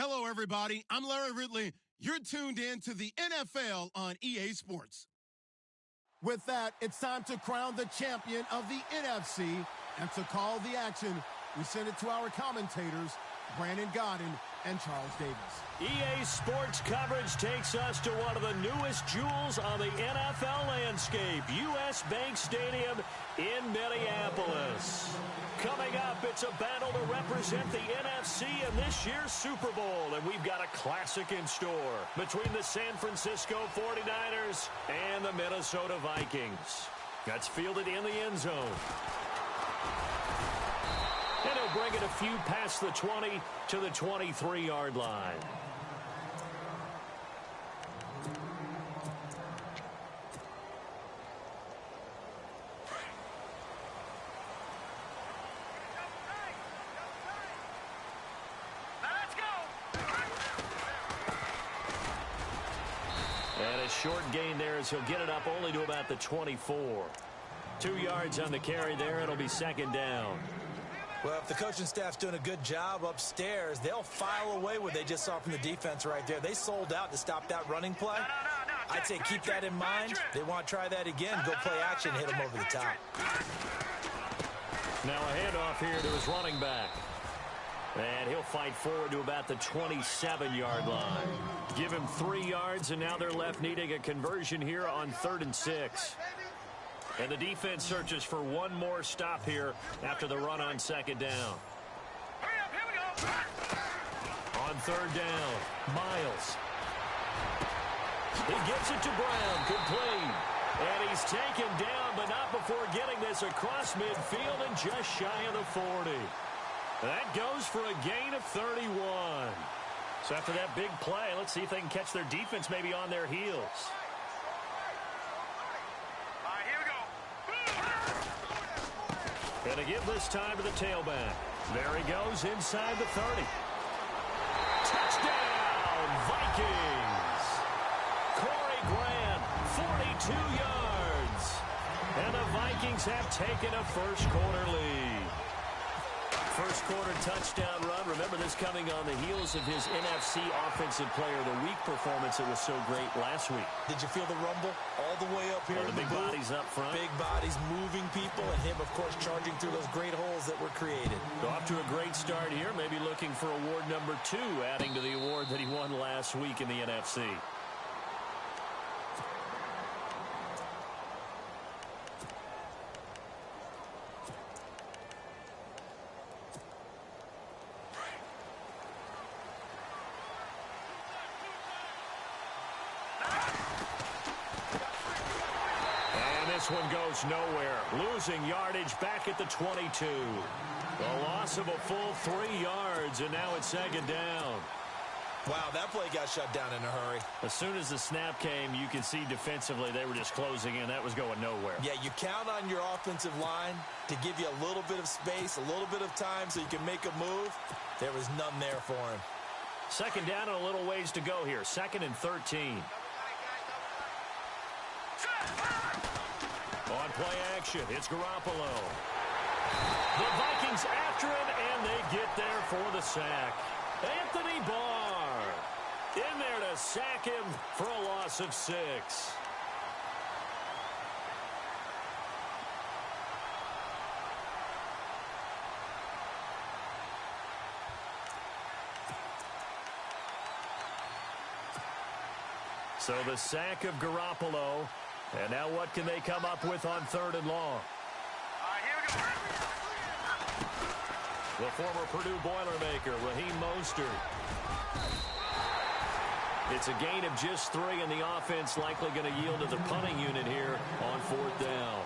Hello, everybody. I'm Larry Ridley. You're tuned in to the NFL on EA Sports. With that, it's time to crown the champion of the NFC. And to call the action, we send it to our commentators, Brandon Godden and Charles Davis. EA Sports coverage takes us to one of the newest jewels on the NFL landscape, US Bank Stadium in Minneapolis. Coming up, it's a battle to represent the NFC in this year's Super Bowl, and we've got a classic in store between the San Francisco 49ers and the Minnesota Vikings. That's fielded in the end zone. And he'll bring it a few past the 20 to the 23-yard line. And a short gain there as he'll get it up only to about the 24. 2 yards on the carry there. It'll be second down. Well, if the coaching staff's doing a good job upstairs, they'll file away what they just saw from the defense right there. They sold out to stop that running play. I'd say keep that in mind. They want to try that again. Go play action, hit them over the top. Now a handoff here to his running back. And he'll fight forward to about the 27-yard line. Give him 3 yards, and now they're left needing a conversion here on 3rd and 6. And the defense searches for one more stop here after the run on second down. On 3rd down, Miles. He gets it to Brown, complete. And he's taken down, but not before getting this across midfield and just shy of the 40. That goes for a gain of 31. So after that big play, let's see if they can catch their defense maybe on their heels. And to give this time to the tailback. There he goes inside the 30. Touchdown, Vikings! Corey Grant, 42 yards. And the Vikings have taken a first-quarter lead. First-quarter touchdown run. Remember this coming on the heels of his NFC Offensive Player of the Week performance that was so great last week. Did you feel the rumble all the way up here? The big bodies up front. Big bodies moving people, and him, of course, charging through those great holes that were created. So off to a great start here. Maybe looking for award number 2, adding to the award that he won last week in the NFC. This one goes nowhere. Losing yardage back at the 22. A loss of a full 3 yards, and now it's second down. Wow, that play got shut down in a hurry. As soon as the snap came, you can see defensively they were just closing in. That was going nowhere. Yeah, you count on your offensive line to give you a little bit of space, a little bit of time so you can make a move. There was none there for him. Second down and a little ways to go here. 2nd and 13. On play action, it's Garoppolo. The Vikings after him, and they get there for the sack. Anthony Barr in there to sack him for a loss of 6. So the sack of Garoppolo. And now what can they come up with on 3rd and long? The former Purdue Boilermaker, Raheem Mostert. It's a gain of just 3, and the offense likely going to yield to the punting unit here on 4th down.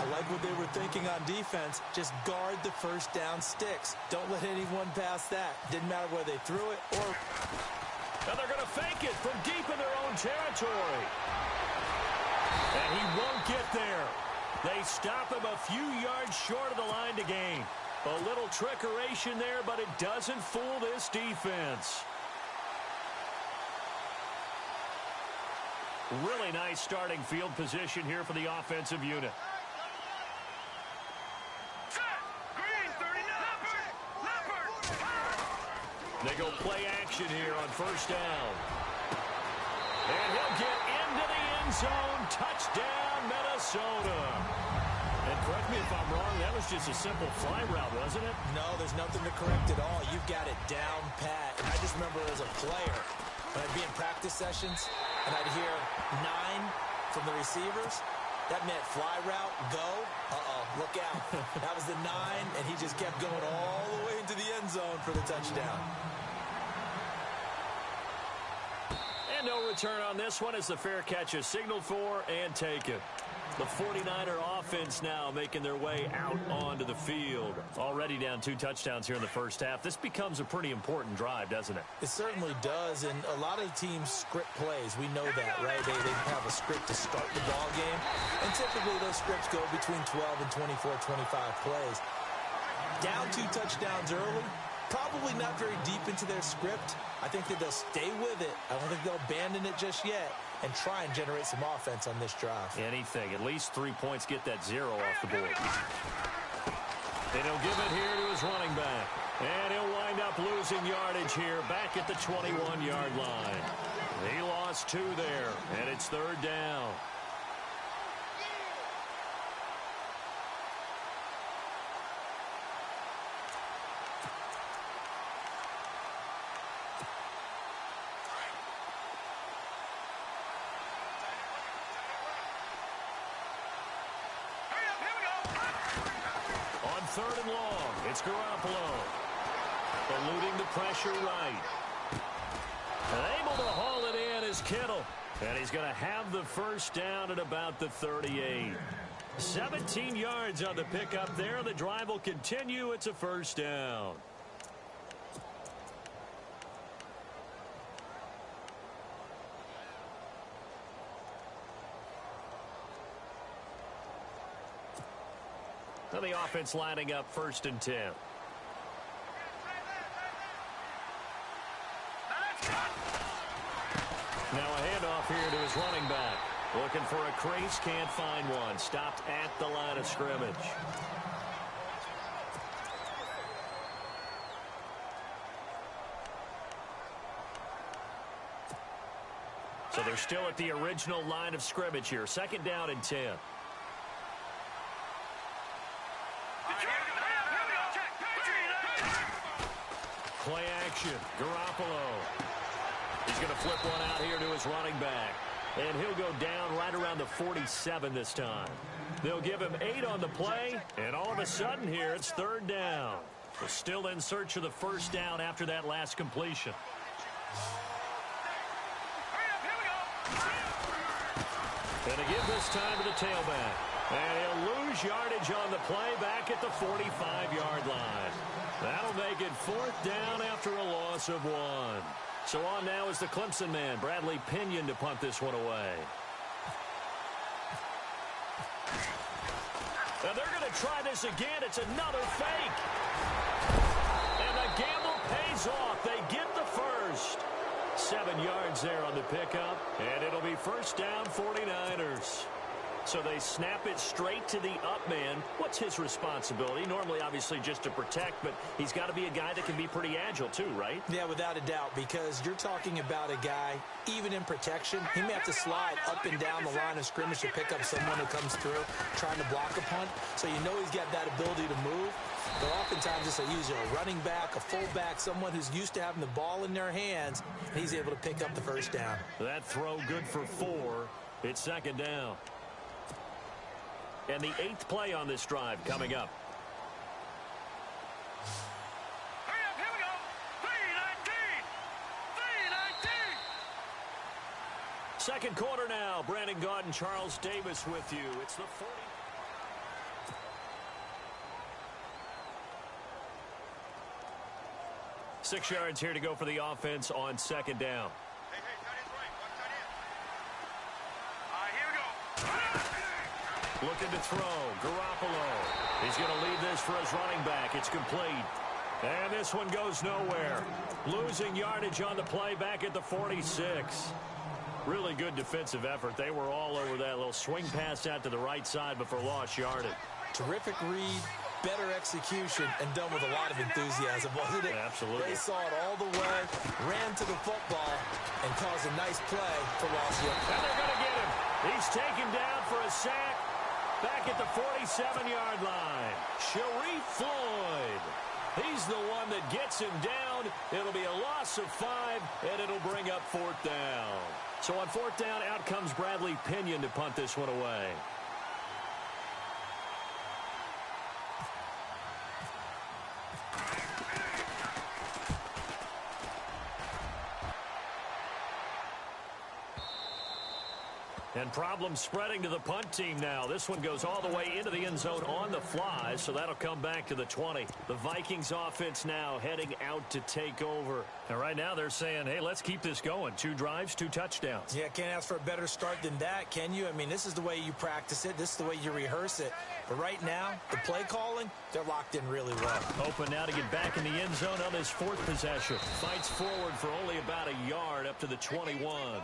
I like what they were thinking on defense. Just guard the first down sticks. Don't let anyone pass that. Didn't matter whether they threw it or... And they're going to fake it from deep in their own territory. And he won't get there. They stop him a few yards short of the line to gain. A little trickeration there, but it doesn't fool this defense. Really nice starting field position here for the offensive unit. They go play action here on first down. And he'll get into the end zone. Touchdown, Minnesota. And correct me if I'm wrong, that was just a simple fly route, wasn't it? No, there's nothing to correct at all. You've got it down pat. And I just remember as a player, when I'd be in practice sessions, and I'd hear 9 from the receivers, that meant fly route, go. Uh-oh, look out. That was the 9, and he just kept going all the way into the end zone for the touchdown. And no return on this one as the fair catch is signaled for and taken. The 49er offense now making their way out onto the field. Already down 2 touchdowns here in the first half. This becomes a pretty important drive, doesn't it? It certainly does, and a lot of teams script plays. We know that, right? They have a script to start the ball game, and typically those scripts go between 12 and 24, 25 plays. Down 2 touchdowns early, probably not very deep into their script. I think that they'll stay with it. I don't think they'll abandon it just yet and try and generate some offense on this drive. Anything. At least 3 points, get that 0 off the board. And he'll give it here to his running back. And he'll wind up losing yardage here back at the 21-yard line. He lost 2 there, and it's third down. Third and long. It's Garoppolo. Eluding the pressure right. And able to haul it in is Kittle. And he's going to have the first down at about the 38. 17 yards on the pickup there. The drive will continue. It's a first down. And the offense lining up first and 10. Now a handoff here to his running back. Looking for a crease, can't find one. Stopped at the line of scrimmage. So they're still at the original line of scrimmage here. Second down and 10. Play action. Garoppolo. He's going to flip one out here to his running back. And he'll go down right around the 47 this time. They'll give him 8 on the play. And all of a sudden here, it's third down. We're still in search of the first down after that last completion. And to give this time to the tailback. And he'll lose yardage on the play back at the 45-yard line. That'll make it fourth down after a loss of 1. So on now is the Clemson man, Bradley Pinion, to punt this one away. Now they're going to try this again. It's another fake. And the gamble pays off. They get the first. 7 yards there on the pickup. And it'll be first down 49ers. So they snap it straight to the up man. What's his responsibility? Normally, obviously, just to protect, but he's got to be a guy that can be pretty agile too, right? Yeah, without a doubt, because you're talking about a guy, even in protection, he may have to slide up and down the line of scrimmage to pick up someone who comes through trying to block a punt. So you know he's got that ability to move. But oftentimes it's usually a running back, a fullback, someone who's used to having the ball in their hands, and he's able to pick up the first down. That throw good for 4. It's second down. And the 8th play on this drive coming up. Hurry up, here we go. 3-19. Second quarter now. Brandon Gaudin and Charles Davis with you. It's the 40. Six yards here to go for the offense on second down. Hey, tight end's right. One tight end. Here we go. Looking to throw. Garoppolo. He's going to leave this for his running back. It's complete. And this one goes nowhere. Losing yardage on the play back at the 46. Really good defensive effort. They were all over that little swing pass out to the right side before lost yardage. Terrific read, better execution, and done with a lot of enthusiasm, wasn't it? Absolutely. They saw it all the way, ran to the football, and caused a nice play for loss. And they're going to get him. He's taken down for a sack back at the 47-yard line. Sharif Floyd. He's the one that gets him down. It'll be a loss of 5, and it'll bring up 4th down. So on 4th down, out comes Bradley Pinion to punt this one away. And problems spreading to the punt team now. This one goes all the way into the end zone on the fly, so that'll come back to the 20. The Vikings offense now heading out to take over. And right now they're saying, hey, let's keep this going. 2 drives, 2 touchdowns. Yeah, can't ask for a better start than that, can you? I mean, this is the way you practice it. This is the way you rehearse it. But right now, the play calling, they're locked in really well. Open now to get back in the end zone on his 4th possession. Fights forward for only about a yard up to the 21.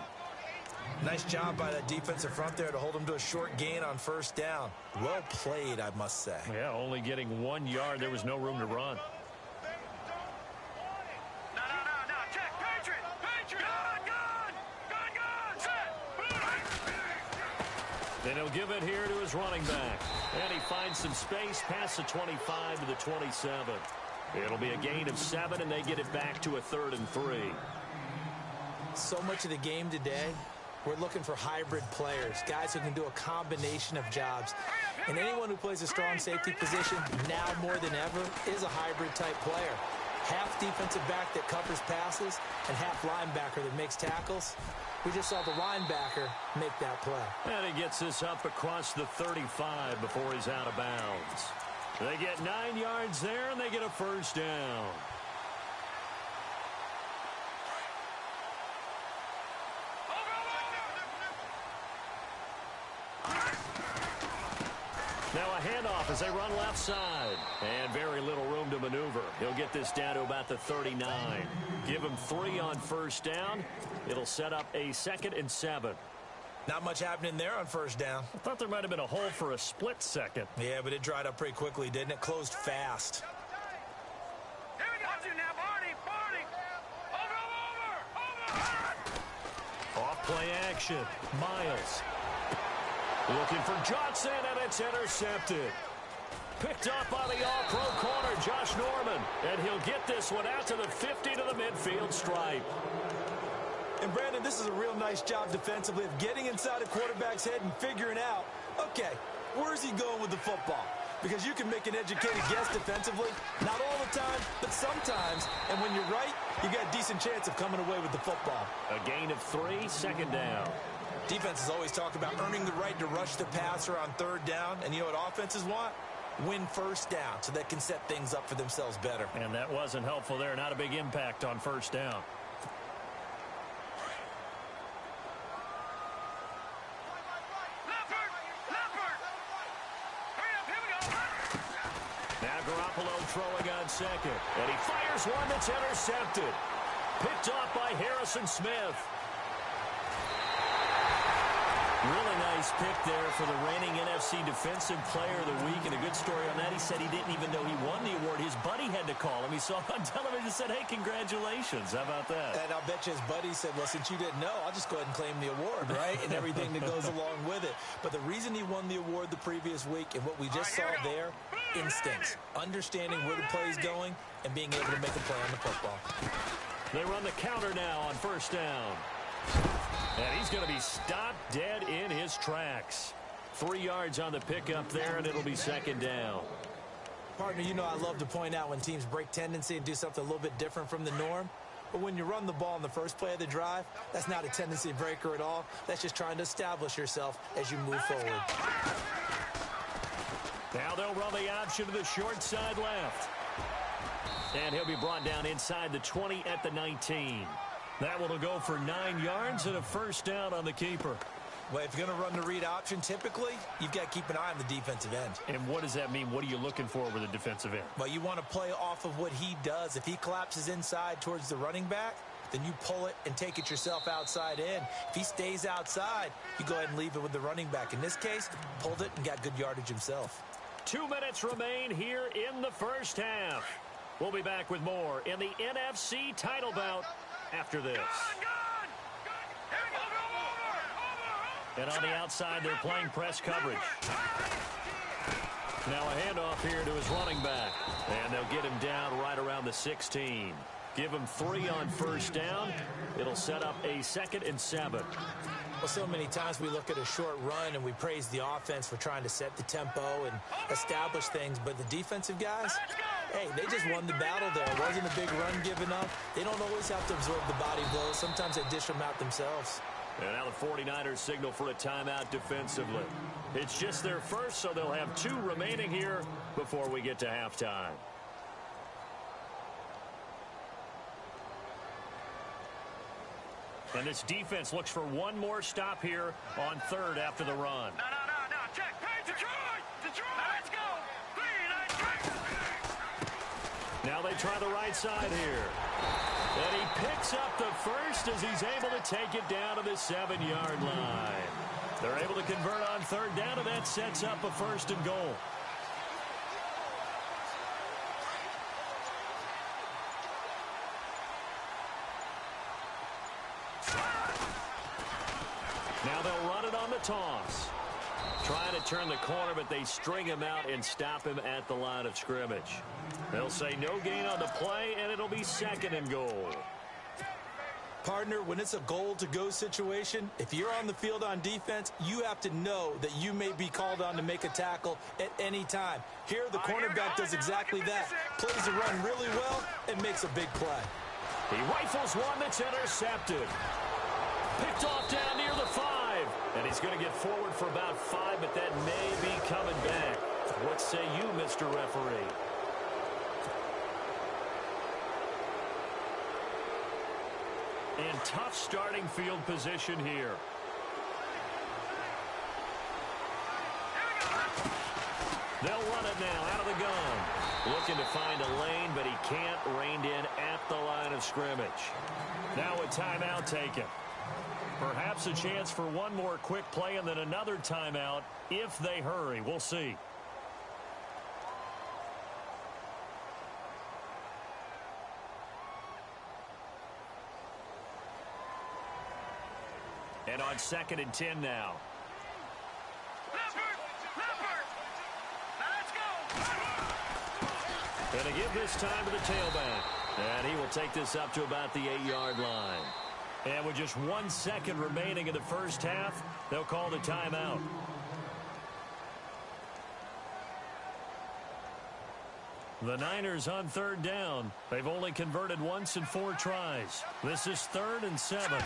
Nice job by that defensive front there to hold him to a short gain on 1st down. Well played, I must say. Yeah, only getting 1 yard. There was no room to run. No. Check. Patriot. Gun. Set. Then he'll give it here to his running back. And he finds some space past the 25 to the 27. It'll be a gain of 7, and they get it back to a 3rd and 3. So much of the game today, we're looking for hybrid players, guys who can do a combination of jobs. And anyone who plays a strong safety position, now more than ever, is a hybrid-type player. Half defensive back that covers passes and half linebacker that makes tackles. We just saw the linebacker make that play. And he gets this up across the 35 before he's out of bounds. They get 9 yards there, and they get a 1st down. Now a handoff as they run left side. And very little room to maneuver. He'll get this down to about the 39. Give him 3 on 1st down. It'll set up a 2nd and 7. Not much happening there on 1st down. I thought there might have been a hole for a split second. Yeah, but it dried up pretty quickly, didn't it? Closed fast. Here we go. Watch you now, Barney. Over. Off play action. Miles. Looking for Johnson, and it's intercepted. Picked up by the all-pro corner, Josh Norman. And he'll get this one out to the 50 to the midfield stripe. And, Brandon, this is a real nice job defensively of getting inside a quarterback's head and figuring out, okay, where's he going with the football? Because you can make an educated guess defensively, not all the time, but sometimes. And when you're right, you got a decent chance of coming away with the football. A gain of 3, 2nd down. Defenses always talk about earning the right to rush the passer on 3rd down. And you know what offenses want? Win 1st down so they can set things up for themselves better. And that wasn't helpful there. Not a big impact on 1st down. Leopard. Hurry up. Here we go. Now Garoppolo throwing on 2nd. And he fires one that's intercepted. Picked off by Harrison Smith. Really nice pick there for the reigning NFC Defensive Player of the Week. And a good story on that. He said he didn't even know he won the award. His buddy had to call him. He saw him on television and said, hey, congratulations. How about that? And I'll bet you his buddy said, well, since you didn't know, I'll just go ahead and claim the award, right? And everything that goes along with it. But the reason he won the award the previous week and what we just saw there, instincts. Understanding where the play is going and being able to make a play on the football. They run the counter now on 1st down. And he's going to be stopped dead in his tracks. 3 yards on the pickup there, and it'll be 2nd down. Partner, you know I love to point out when teams break tendency and do something a little bit different from the norm. But when you run the ball in the first play of the drive, that's not a tendency breaker at all. That's just trying to establish yourself as you move forward. Now they'll run the option to the short side left. And he'll be brought down inside the 20 at the 19. That one will go for 9 yards and a 1st down on the keeper. Well, if you're going to run the read option, typically, you've got to keep an eye on the defensive end. And what does that mean? What are you looking for with a defensive end? Well, you want to play off of what he does. If he collapses inside towards the running back, then you pull it and take it yourself outside in. If he stays outside, you go ahead and leave it with the running back. In this case, pulled it and got good yardage himself. 2 minutes remain here in the first half. We'll be back with more in the NFC title bout after this. And on the outside, they're playing press coverage. Now a handoff here to his running back. And they'll get him down right around the 16. Give him 3 on first down. It'll set up a 2nd and 7. Well, so many times we look at a short run and we praise the offense for trying to set the tempo and establish things. But the defensive guys, hey, they just won the battle there. It wasn't a big run given up. They don't always have to absorb the body blows. Sometimes they dish them out themselves. And now the 49ers signal for a timeout defensively. It's just their first, so they'll have 2 remaining here before we get to halftime. And this defense looks for one more stop here on 3rd after the run. No. Check. Hey, Detroit. Let's go. 3, Now they try the right side here. And he picks up the first as he's able to take it down to the 7-yard line. They're able to convert on 3rd down, and that sets up a 1st and goal. Now they'll run it on the toss. Trying to turn the corner, but they string him out and stop him at the line of scrimmage. They'll say no gain on the play, and it'll be 2nd and goal. Partner, when it's a goal-to-go situation, if you're on the field on defense, you have to know that you may be called on to make a tackle at any time. Here, the cornerback does exactly that. Plays the run really well and makes a big play. He rifles one that's intercepted. Picked off down near the 5. And he's going to get forward for about 5, but that may be coming back. What say you, Mr. Referee? And tough starting field position here. They'll run it now out of the gun. Looking to find a lane, but he can't. Reined in at the line of scrimmage. Now a timeout taken. Perhaps a chance for one more quick play and then another timeout if they hurry. We'll see. And on 2nd and 10 now. And they give this time to the tailback. And he will take this up to about the 8-yard line. And with just 1 second remaining in the first half, they'll call the timeout. The Niners on 3rd down. They've only converted once in 4 tries. This is 3rd and 7.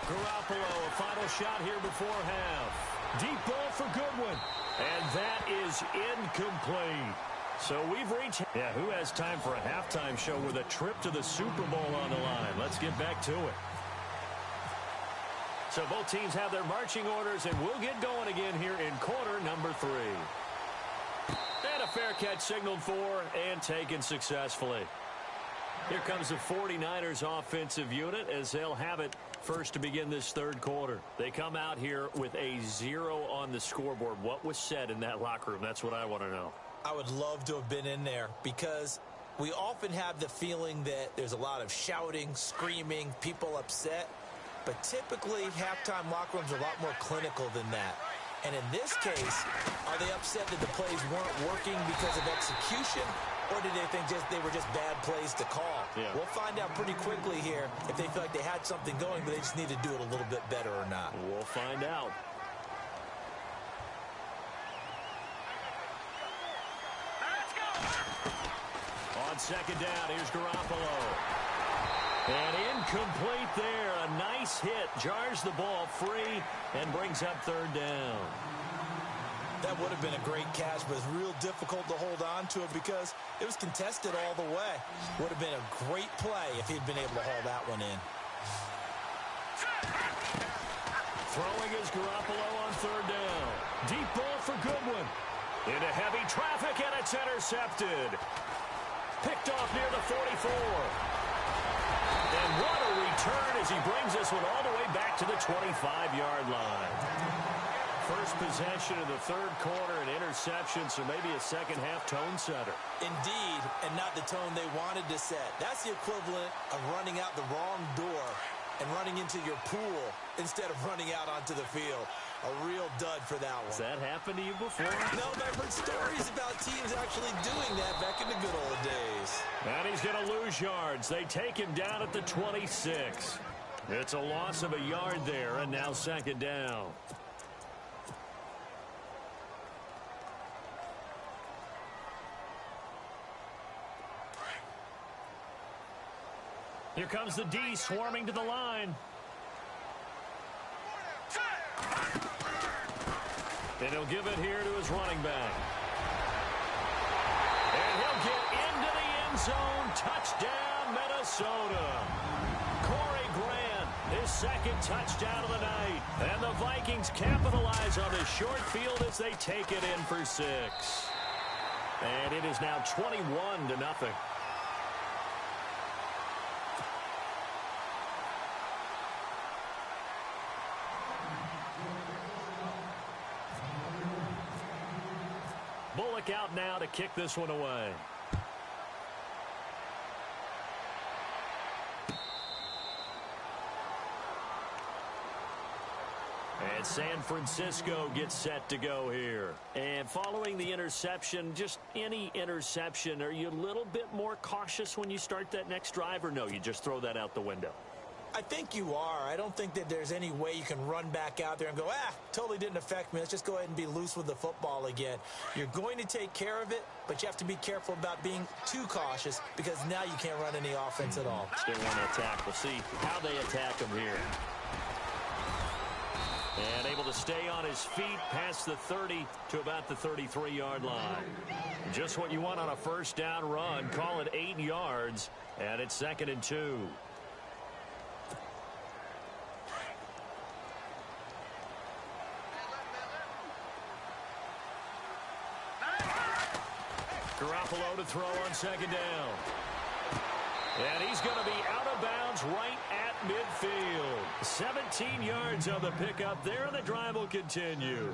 Garoppolo, a final shot here before half. Deep ball for Goodwin. And that is incomplete. So we've reached... Yeah, who has time for a halftime show with a trip to the Super Bowl on the line? Let's get back to it. So both teams have their marching orders, and we'll get going again here in quarter number 3. And a fair catch signaled for and taken successfully. Here comes the 49ers offensive unit as they'll have it first to begin this 3rd quarter. They come out here with a 0 on the scoreboard. What was said in that locker room? That's what I want to know. I would love to have been in there because we often have the feeling that there's a lot of shouting, screaming, people upset. But typically, halftime locker rooms are a lot more clinical than that. And in this case, are they upset that the plays weren't working because of execution? Or did they think they were just bad plays to call? Yeah. We'll find out pretty quickly here if they feel like they had something going, but they just need to do it a little bit better or not. We'll find out. On 2nd down, here's Garoppolo. And incomplete there. A nice hit. Jars the ball free and brings up 3rd down. That would have been a great catch, but it's real difficult to hold on to it because it was contested all the way. Would have been a great play if he'd been able to haul that one in. Throwing is Garoppolo on 3rd down. Deep ball for Goodwin. Into heavy traffic, and it's intercepted. Picked off near the 44. And what a return as he brings this one all the way back to the 25-yard line. First possession of the third quarter, an interception, so maybe a second-half tone setter. Indeed, and not the tone they wanted to set. That's the equivalent of running out the wrong door and running into your pool instead of running out onto the field. A real dud for that one. Has that happened to you before? No, but I've heard stories about teams actually doing that back in the good old days. And he's going to lose yards. They take him down at the 26. It's a loss of a yard there, and now second down. Here comes the D swarming to the line. And he'll give it here to his running back. And he'll get into the end zone. Touchdown, Minnesota. Corey Grant, his second touchdown of the night. And the Vikings capitalize on this short field as they take it in for 6. And it is now 21-0. Bullock out now to kick this one away. And San Francisco gets set to go here. And following the interception, just any interception, are you a little bit more cautious when you start that next drive, or no, you just throw that out the window? I think you are. I don't think that there's any way you can run back out there and go, totally didn't affect me. Let's just go ahead and be loose with the football again. You're going to take care of it, but you have to be careful about being too cautious because now you can't run any offense at all. They want to attack. We'll see how they attack him here. And able to stay on his feet past the 30 to about the 33-yard line. Just what you want on a first down run. Call it 8 yards, and it's 2nd and 2. Garoppolo to throw on second down. And he's going to be out of bounds right at midfield. 17 yards on the pickup there, and the drive will continue.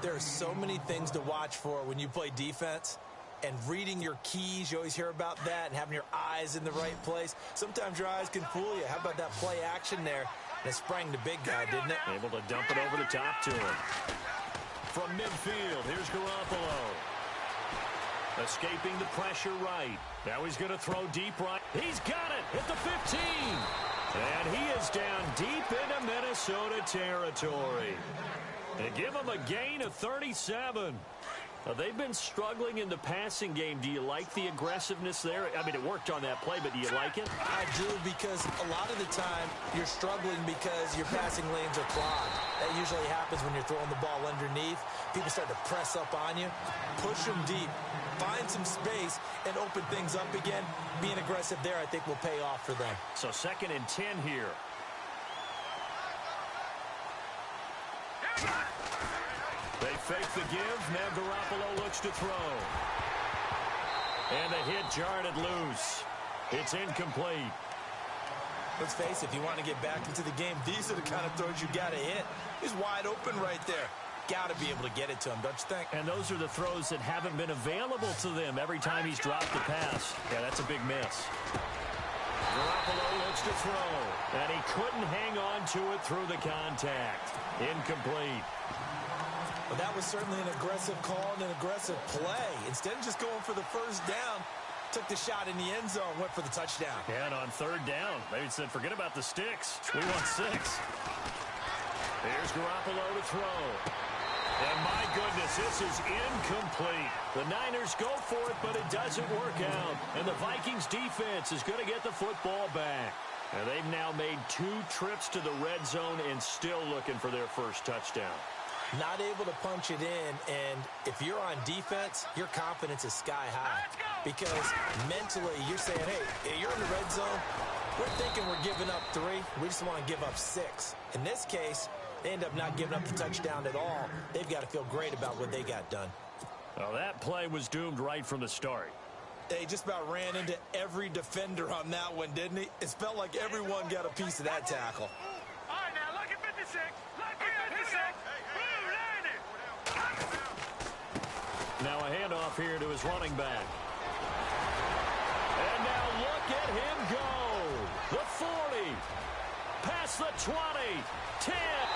There are so many things to watch for when you play defense. And reading your keys, you always hear about that, and having your eyes in the right place. Sometimes your eyes can fool you. How about that play action there? And it sprang the big guy, didn't it? Able to dump it over the top to him. From midfield, here's Garoppolo. Escaping the pressure right. Now he's going to throw deep right. He's got it at the 15. And he is down deep into Minnesota territory. They give him a gain of 37. They've been struggling in the passing game. Do you like the aggressiveness there? I mean, it worked on that play, but do you like it? I do, because a lot of the time you're struggling because your passing lanes are clogged. That usually happens when you're throwing the ball underneath. People start to press up on you. Push them deep. Find some space and open things up again. Being aggressive there, I think, will pay off for them. So 2nd and 10 here. They fake the give. Now Garoppolo looks to throw. And the hit jarred it loose. It's incomplete. Let's face it, if you want to get back into the game, these are the kind of throws you got to hit. He's wide open right there. Got to be able to get it to him, don't you think? And those are the throws that haven't been available to them every time he's dropped the pass. Yeah, that's a big miss. Garoppolo looks to throw. And he couldn't hang on to it through the contact. Incomplete. Well, that was certainly an aggressive call and an aggressive play. Instead of just going for the first down, took the shot in the end zone, went for the touchdown. Yeah, and on 3rd down, they said, forget about the sticks. We want 6. Here's Garoppolo to throw. And my goodness, this is incomplete. The Niners go for it, but it doesn't work out. And the Vikings defense is going to get the football back. And they've now made 2 trips to the red zone and still looking for their first touchdown. Not able to punch it in, and if you're on defense, your confidence is sky high. Because mentally, you're saying, hey, you're in the red zone. We're thinking we're giving up 3. We just want to give up 6. In this case, they end up not giving up the touchdown at all. They've got to feel great about what they got done. Well, that play was doomed right from the start. They just about ran into every defender on that one, didn't he? It felt like everyone got a piece of that tackle. All right, now, look at 56. Look at 56. Blue, there here to his running back. And now look at him go. The 40. Past the 20. 10.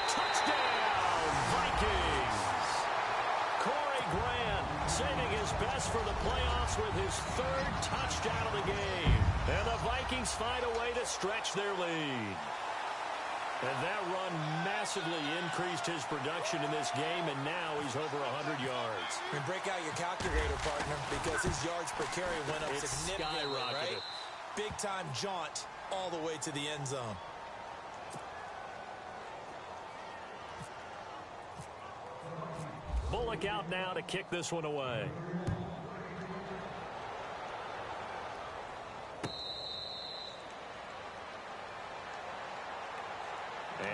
Touchdown, Vikings. Corey Grant saving his best for the playoffs with his third touchdown of the game. And the Vikings find a way to stretch their lead. And that run massively increased his production in this game, and now he's over 100 yards. And break out your calculator, partner, because his yards per carry went up significantly, right? Big-time jaunt all the way to the end zone. Bullock out now to kick this one away.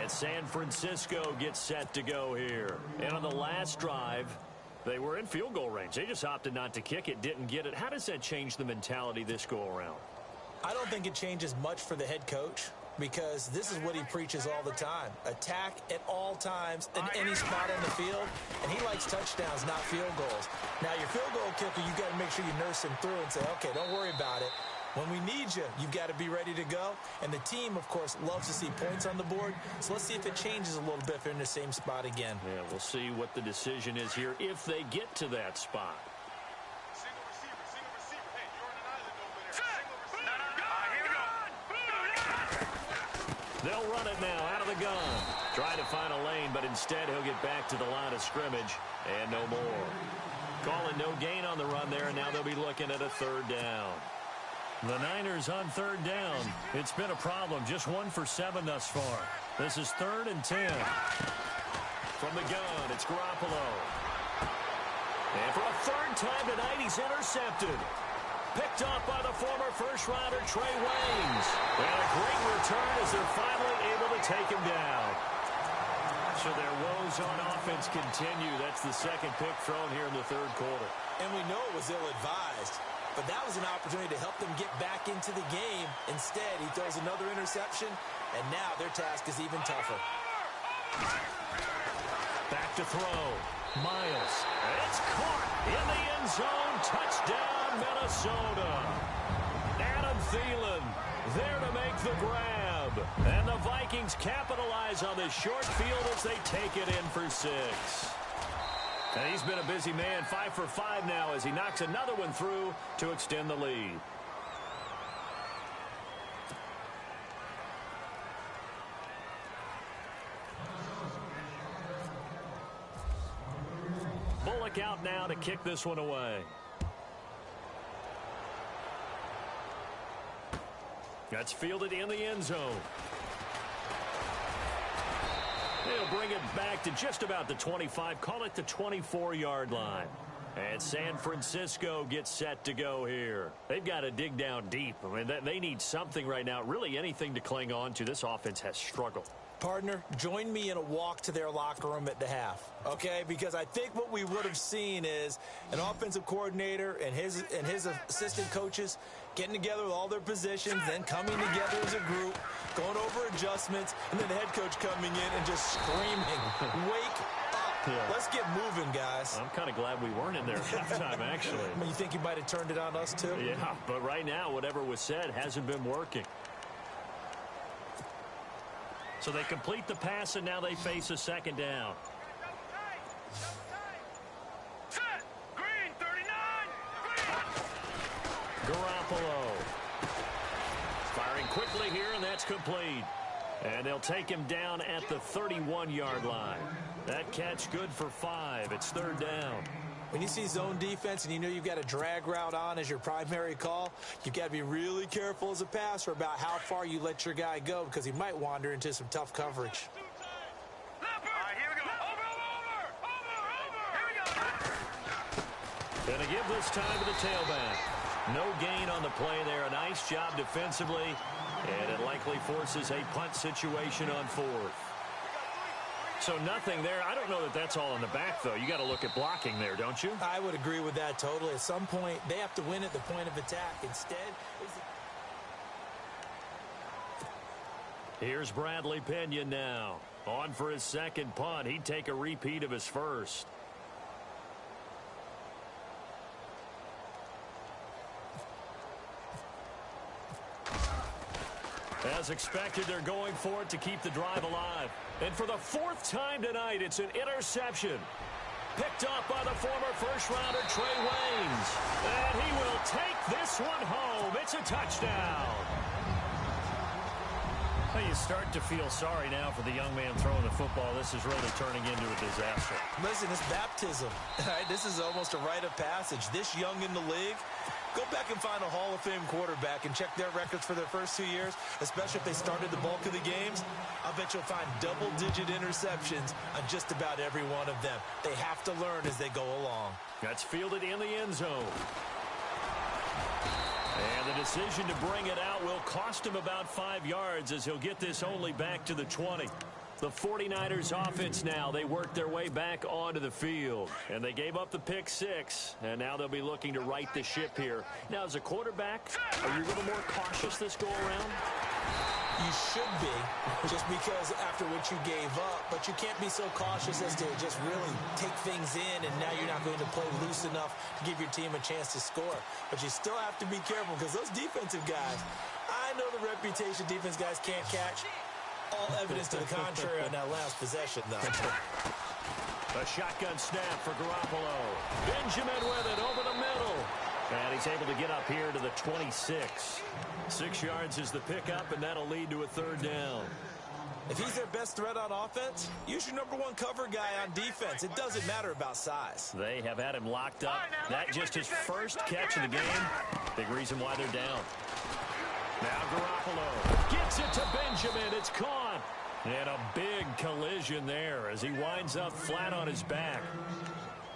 And San Francisco gets set to go here. And on the last drive, they were in field goal range. They just opted not to kick it, didn't get it. How does that change the mentality this go-around? I don't think it changes much for the head coach, because this is what he preaches all the time. Attack at all times in any spot on the field, and he likes touchdowns, not field goals. Now, your field goal kicker, you've got to make sure you nurse him through and say, okay, don't worry about it. When we need you, you've got to be ready to go. And the team, of course, loves to see points on the board. So let's see if it changes a little bit if they're in the same spot again. Yeah, we'll see what the decision is here if they get to that spot. Single receiver. Hey, you're on an island over there. Single receiver. They'll run it now out of the gun. Trying to find a lane, but instead he'll get back to the line of scrimmage. And no more. Calling no gain on the run there, and now they'll be looking at a third down. The Niners on third down. It's been a problem. Just 1 for 7 thus far. This is 3rd and 10. From the gun, it's Garoppolo. And for a third time tonight, he's intercepted. Picked off by the former first-rounder Trey Waynes. And a great return as they're finally able to take him down. So their woes on offense continue. That's the second pick thrown here in the third quarter. And we know it was ill-advised. But that was an opportunity to help them get back into the game. Instead, he throws another interception, and now their task is even tougher. Back to throw. Miles. It's caught in the end zone. Touchdown, Minnesota. Adam Thielen there to make the grab. And the Vikings capitalize on this short field as they take it in for 6. And he's been a busy man, 5 for 5 now as he knocks another one through to extend the lead. Bullock out now to kick this one away. That's fielded in the end zone. They'll bring it back to just about the 25, call it the 24-yard line. And San Francisco gets set to go here. They've got to dig down deep. I mean, they need something right now, really anything to cling on to. This offense has struggled. Partner, join me in a walk to their locker room at the half, okay? Because I think what we would have seen is an offensive coordinator and his assistant coaches getting together with all their positions, then coming together as a group, going over adjustments, and then the head coach coming in and just screaming, wake up. Yeah. Let's get moving, guys. I'm kind of glad we weren't in there at halftime, actually. I mean, you think you might have turned it on us, too? Yeah, but right now, whatever was said hasn't been working. So they complete the pass, and now they face a second down. Set. Green, 39. Garoppolo. Firing quickly here, and that's complete. And they'll take him down at the 31-yard line. That catch good for 5. It's third down. When you see zone defense and you know you've got a drag route on as your primary call, you've got to be really careful as a passer about how far you let your guy go because he might wander into some tough coverage. All right, here we go. Over. Here we go. And to give this time to the tailback. No gain on the play there. A nice job defensively. And it likely forces a punt situation on 4th. So nothing there. I don't know that that's all in the back, though. You got to look at blocking there, don't you? I would agree with that totally. At some point, they have to win at the point of attack. Instead, here's Bradley Pinion now. On for his second punt. He'd take a repeat of his first. As expected, they're going for it to keep the drive alive. And for the fourth time tonight, it's an interception. Picked up by the former first-rounder Trey Waynes. And he will take this one home. It's a touchdown. Well, you start to feel sorry now for the young man throwing the football. This is really turning into a disaster. Listen, it's baptism. All right, this is almost a rite of passage. This young in the league, go back and find a Hall of Fame quarterback and check their records for their first 2 years, especially if they started the bulk of the games. I bet you'll find double-digit interceptions on just about every one of them. They have to learn as they go along. That's fielded in the end zone. And the decision to bring it out will cost him about 5 yards as he'll get this only back to the 20. The 49ers offense now, they worked their way back onto the field. And they gave up the pick 6. And now they'll be looking to right the ship here. Now, as a quarterback, are you a little more cautious this go-around? You should be, just because after what you gave up. But you can't be so cautious as to just really take things in, and now you're not going to play loose enough to give your team a chance to score. But you still have to be careful because those defensive guys, I know the reputation defense guys can't catch. All evidence to the contrary on that last possession, though. A shotgun snap for Garoppolo. Benjamin with it over the middle. And he's able to get up here to the 26. 6 yards is the pickup, and that'll lead to a third down. If he's their best threat on offense, use your #1 cover guy on defense. It doesn't matter about size. They have had him locked up. That just his first catch of the game. Big reason why they're down. Now Garoppolo gets it to Benjamin. It's caught. And a big collision there as he winds up flat on his back.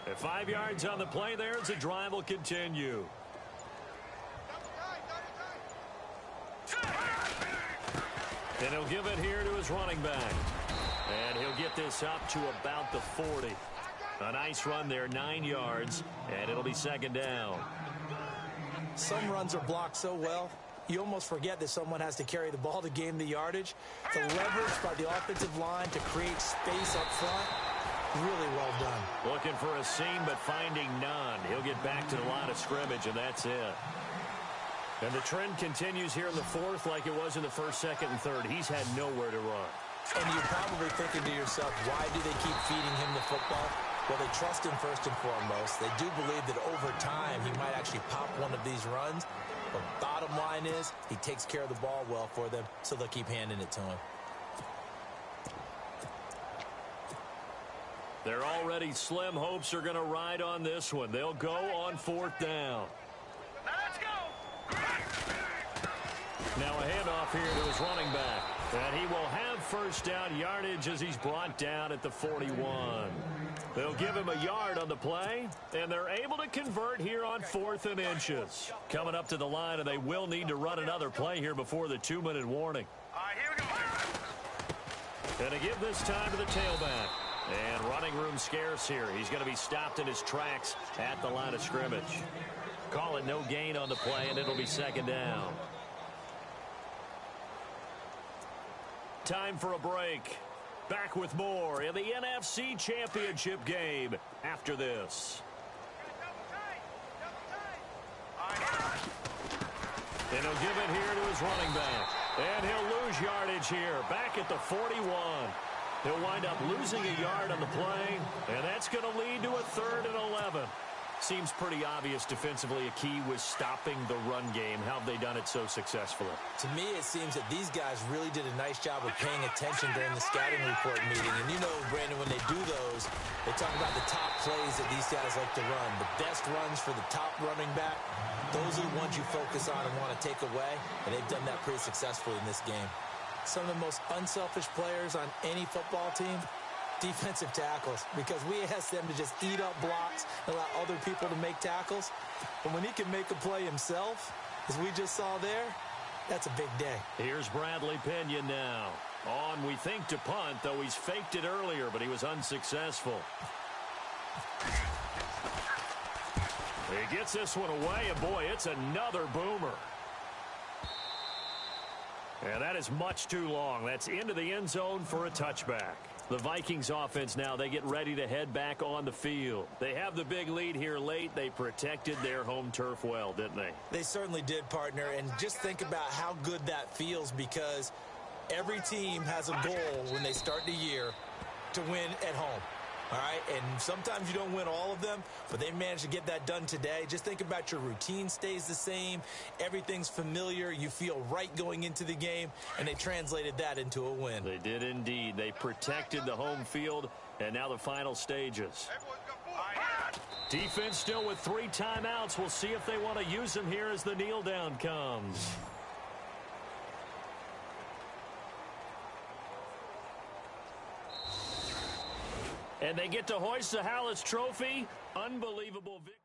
At 5 yards on the play there as the drive will continue. And he'll give it here to his running back. And he'll get this up to about the 40. A nice run there, 9 yards, and it'll be second down. Some runs are blocked so well, you almost forget that someone has to carry the ball to gain the yardage. The leverage by the offensive line to create space up front, really well done. Looking for a seam, but finding none. He'll get back to the line of scrimmage, and that's it. And the trend continues here in the fourth like it was in the first, second, and third. He's had nowhere to run. And you're probably thinking to yourself, why do they keep feeding him the football? Well, they trust him first and foremost. They do believe that over time he might actually pop one of these runs. But bottom line is he takes care of the ball well for them, so they'll keep handing it to him. Their already slim hopes are going to ride on this one. They'll go on fourth down. Now let's go. Now a handoff here to his running back. And he will have first down yardage as he's brought down at the 41. They'll give him a yard on the play, and they're able to convert here on 4th and inches. Coming up to the line, and they will need to run another play here before the 2-minute warning. All right, here we go. And to give this time to the tailback. And running room scarce here. He's going to be stopped in his tracks at the line of scrimmage. Call it no gain on the play, and it'll be second down. Time for a break. Back with more in the NFC Championship game after this. And he'll give it here to his running back. And he'll lose yardage here. Back at the 41. He'll wind up losing a yard on the play. And that's going to lead to a 3rd and 11. Seems pretty obvious defensively a key was stopping the run game. How have they done it so successfully? To me, it seems that these guys really did a nice job of paying attention during the scouting report meeting. And you know, Brandon, when they do those, they talk about the top plays that these guys like to run. The best runs for the top running back, those are the ones you focus on and want to take away. And they've done that pretty successfully in this game. Some of the most unselfish players on any football team, defensive tackles, because we ask them to just eat up blocks and allow other people to make tackles. But when he can make a play himself, as we just saw there, that's a big day. Here's Bradley Pinion now. On, we think, to punt, though he's faked it earlier, but he was unsuccessful. He gets this one away, and boy, it's another boomer. And that is much too long. That's into the end zone for a touchback. The Vikings offense now, they get ready to head back on the field. They have the big lead here late. They protected their home turf well, didn't they? They certainly did, partner. And just think about how good that feels, because every team has a goal when they start the year to win at home. All right, and sometimes you don't win all of them, but they managed to get that done today. Just think about your routine stays the same. Everything's familiar. You feel right going into the game, and they translated that into a win. They did indeed. They protected the home field, and now the final stages. Defense still with 3 timeouts. We'll see if they want to use them here as the kneel down comes. And they get to hoist the Hallis Trophy. Unbelievable victory.